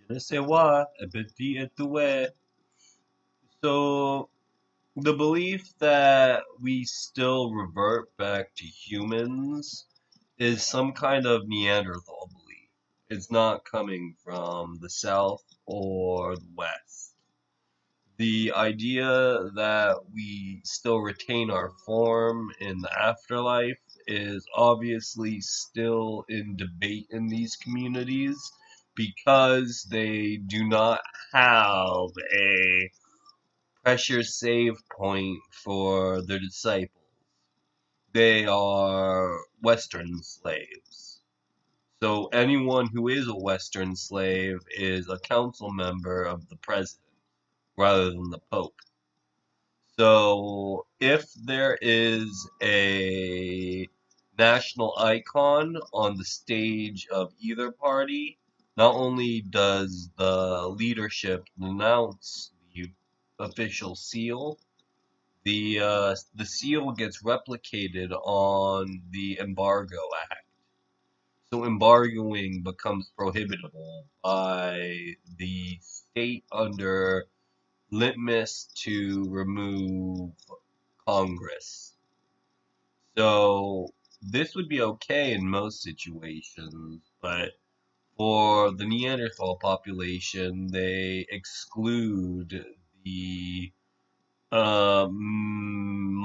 Je ne sais quoi, un petit et doué. So, the belief that we still revert back to humans is some kind of Neanderthal belief. It's not coming from the South or the West. The idea that we still retain our form in the afterlife is obviously still in debate in these communities because they do not have a pressure save point for their disciples. They are Western slaves. So anyone who is a Western slave is a council member of the president rather than the Pope. So if there is a national icon on the stage of either party, not only does the leadership announce the official seal, the seal gets replicated on the embargo act. So embargoing becomes prohibitable by the state under litmus to remove Congress. So this would be okay in most situations, but for the Neanderthal population, they exclude the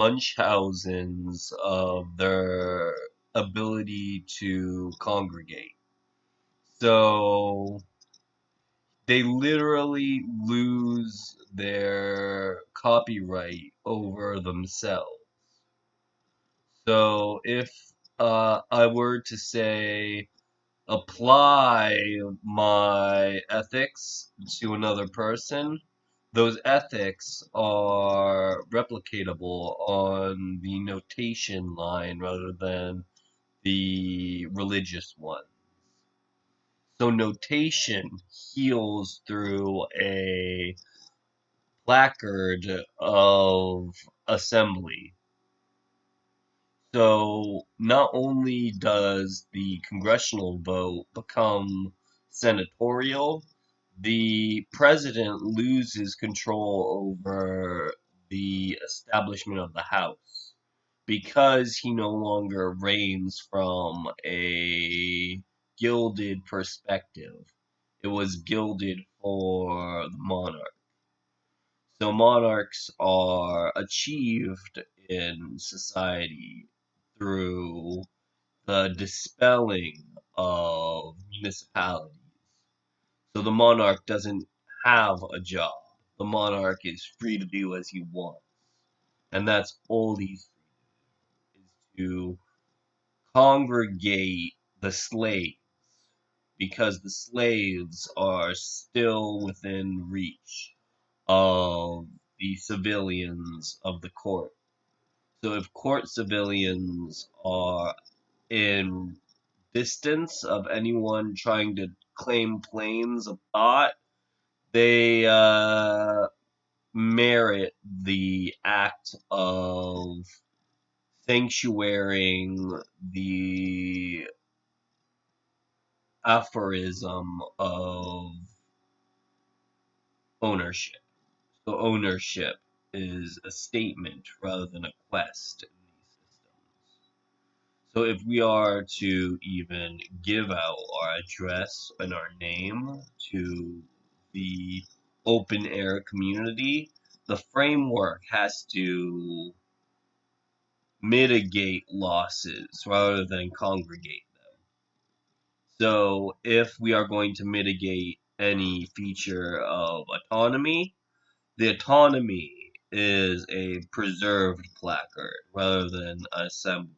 Munchausen's of their ability to congregate. So they literally lose their copyright over themselves. So if I were to say, apply my ethics to another person, those ethics are replicatable on the notation line rather than the religious one. So notation heals through a placard of assembly. So not only does the congressional vote become senatorial, the president loses control over the establishment of the House because he no longer reigns from a gilded perspective. It was gilded for the monarch. So monarchs are achieved in society through the dispelling of municipalities. So the monarch doesn't have a job. The monarch is free to do as he wants. And that's all he's free to do, is to congregate the slaves because the slaves are still within reach of the civilians of the court. So if court civilians are in distance of anyone trying to claim planes of thought, they merit the act of sanctuarying the aphorism of ownership. So ownership is a statement rather than a quest in these systems. So if we are to even give out our address and our name to the open air community, the framework has to mitigate losses rather than congregate them. So if we are going to mitigate any feature of autonomy, the autonomy is a preserved placard rather than an assembled